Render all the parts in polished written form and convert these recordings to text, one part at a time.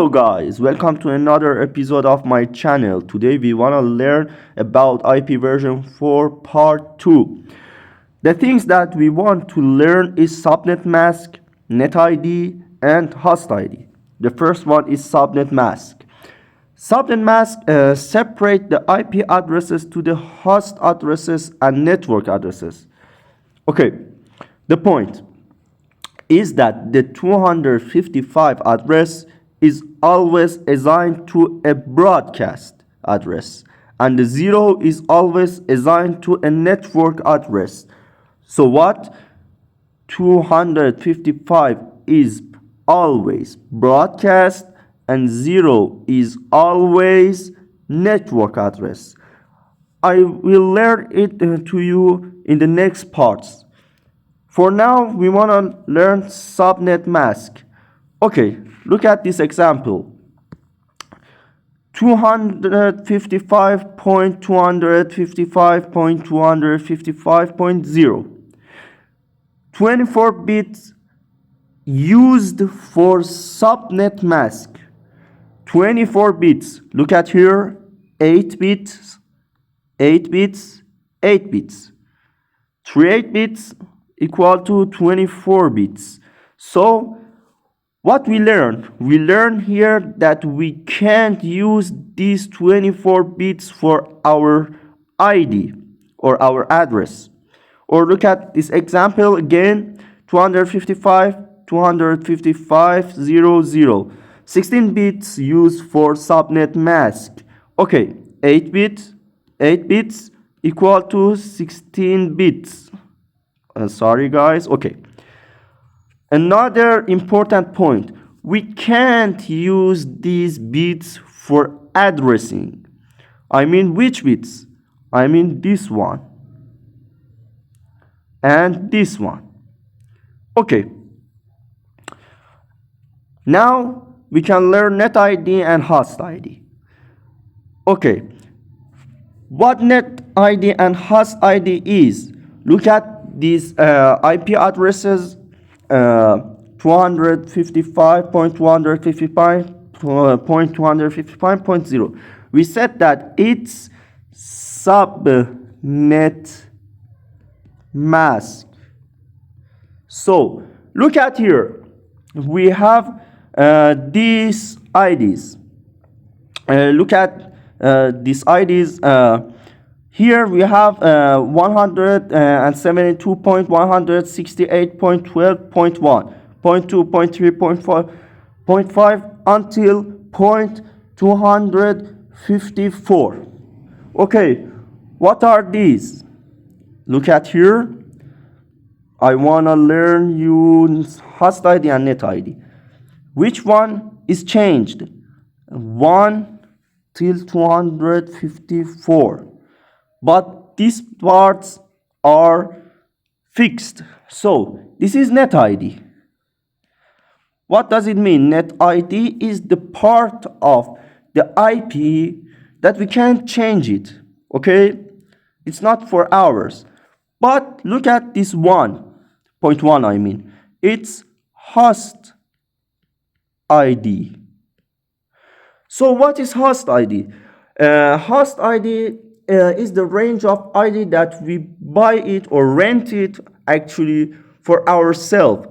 Guys, welcome to another episode of my channel. Today we want to learn about IP version 4 part 2. The things that we want to learn is subnet mask, net ID, and host ID. The first one is subnet mask. Subnet mask separate the IP addresses to the host addresses and network addresses. Okay, the point is that the 255 address is always assigned to a broadcast address and the 0 is always assigned to a network address. So what? 255 is always broadcast and 0 is always network address. I will learn it to you in the next parts. For now, we want to learn subnet mask. Okay, look at this example. 255.255.255.0. 24 bits used for subnet mask. 24 bits. Look at here. 8 bits, 8 bits, 8 bits. 38 bits equal to 24 bits. So what we learn? We learn here that we can't use these 24 bits for our ID or our address. Or look at this example again. 255.00. 16 bits used for subnet mask. Okay, 8 bits equal to 16 bits. Sorry guys. Okay, another important point, we can't use these bits for addressing. I mean which bits? I mean this one and this one. Okay, now we can learn net ID and host ID. Okay, what net ID and host ID is? Look at these IP addresses, 255.255.255.0. We said that it's subnet mask. So look at here. We have these IDs. Look at these IDs. Here we have 172.168.12.1, 0.2, 0.3, 0.4, 0.5 until 0.254. Okay, what are these? Look at here. I wanna learn you host ID and net ID. Which one is changed? 1 till 254. But these parts are fixed. So this is net ID. What does it mean? Net ID is the part of the IP that we can't change it. Okay? It's not for ours. But look at this 1.1, I mean. It's host ID. So what is host ID? Host ID is the range of ID that we buy it or rent it actually for ourselves.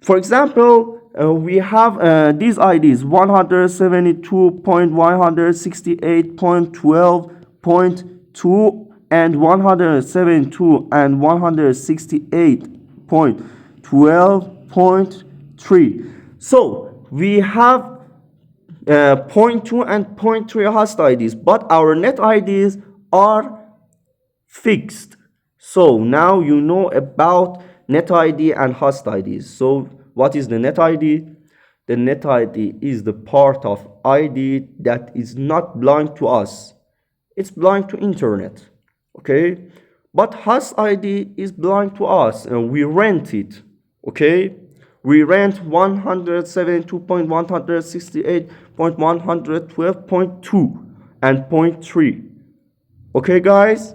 For example, we have these IDs 172.168.12.2 and 172 and 168.12.3. So we have 0.2 and 0.3 host IDs, but our net IDs are fixed. So now you know about net ID and host IDs. So what is the net ID? The net ID is the part of ID that is not belong to us. It's belong to internet. Okay? But host ID is belong to us and we rent it. Okay? We rent 172.168.112.2 and 0.3. Okay guys,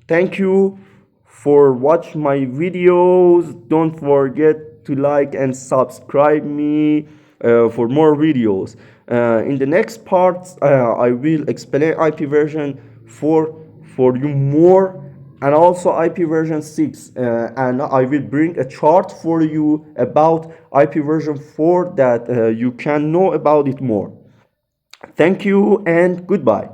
thank you for watching my videos. Don't forget to like and subscribe me. for more videos. In the next part, I will explain IP version 4 for you more, and also IP version 6, and I will bring a chart for you about IP version 4 that you can know about it more. Thank you and goodbye.